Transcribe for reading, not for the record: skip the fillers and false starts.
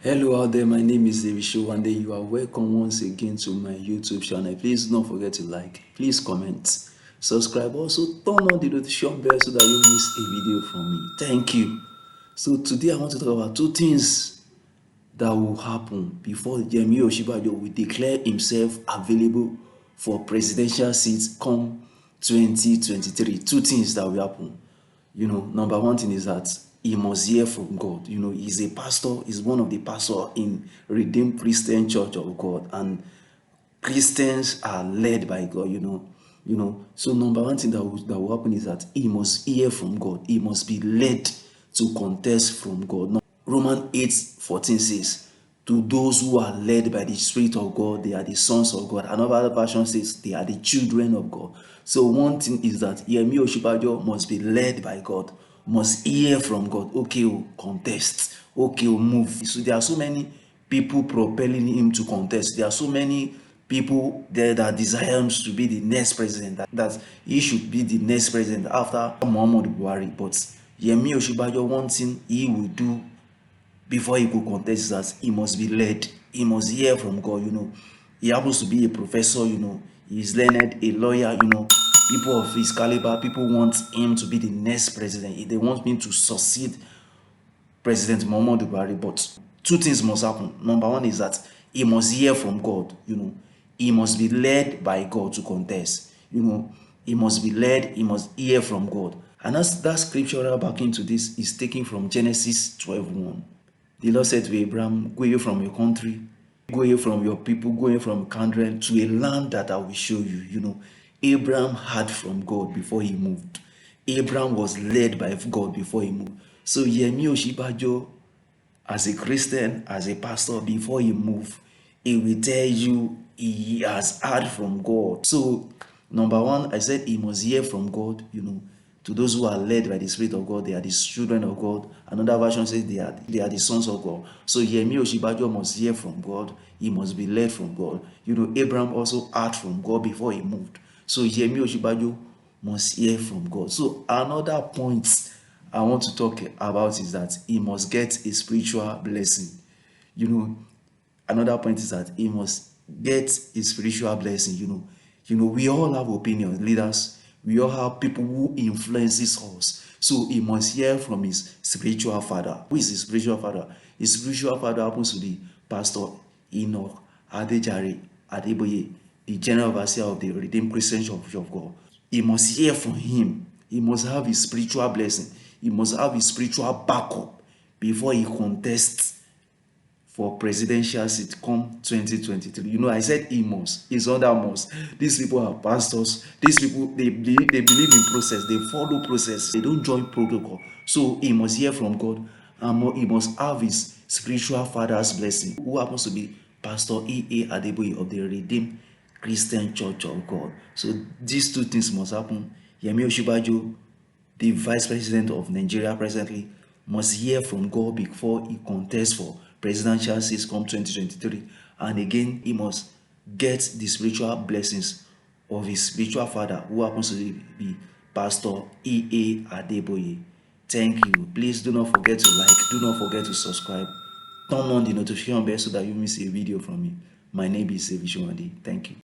Hello out there, my name is VP and you are welcome once again to my YouTube channel. Please don't forget to like, please comment, subscribe, also turn on the notification bell so that you miss a video from me. Thank you. So today I want to talk about two things that will happen before Yemi Osinbajo will declare himself available for presidential seats come 2023. Two things that will happen. Number one thing is that he must hear from God. He's a pastor, he's one of the pastors in Redeemed Christian Church of God, and Christians are led by God, So number one thing that will happen is that he must hear from God. He must be led to contest from God. Now, Romans 8:14 says, to those who are led by the Spirit of God, they are the sons of God. Another version says they are the children of God. So one thing is that Yemi Osinbajo must be led by God, must hear from God. Okay, we'll contest. Okay, we'll move. So there are so many people propelling him to contest. There are so many people there that desire him to be the next president, that he should be the next president after Muhammadu Buhari. But Yemi Osinbajo, one thing he will do before he could contest is that he must be led. He must hear from God. He happens to be a professor. He's learned, a lawyer. People of his caliber, people want him to be the next president. They want him to succeed President Muhammadu Buhari. But two things must happen. Number one is that he must hear from God. He must be led by God to contest. He must be led, he must hear from God. And that scriptural back into this is taken from Genesis 12:1. The Lord said to Abraham, go away from your country, go away from your people, go away from kindred to a land that I will show you. Abraham heard from God before he moved. Abraham was led by God before he moved. So Yemi Osinbajo, as a Christian, as a pastor, before he move, he will tell you he has heard from God. So number one, I said he must hear from God. To those who are led by the Spirit of God, they are the children of God. Another version says they are the sons of God. So Yemi Osinbajo must hear from God. He must be led from God. Abraham also heard from God before he moved. So Yemi Osinbajo must hear from God. So another point I want to talk about is that he must get a spiritual blessing. Another point is that he must get a spiritual blessing. We all have opinions, leaders. We all have people who influences us. So he must hear from his spiritual father. Who is his spiritual father? His spiritual father happens to be Pastor Enoch Adejare Adeboye, the general overseer of the Redeemed Christian Church of God. He must hear from him. He must have his spiritual blessing. He must have his spiritual backup before he contests for presidential seat come 2023. I said he must. It's under must. These people are pastors. These people, they believe in process. They follow process. They don't join protocol. So he must hear from God, and he must have his spiritual father's blessing, who happens to be Pastor E.A. Adeboye of the Redeemed Christian Church of God. So these two things must happen. Yemi Osinbajo, the vice president of Nigeria presently, must hear from God before he contests for presidential seats come 2023. And again, he must get the spiritual blessings of his spiritual father, who happens to be Pastor E.A. Adeboye. Thank you. Please do not forget to like, do not forget to subscribe. Turn on the notification bell so that you miss a video from me. My name is VP Yemi. Thank you.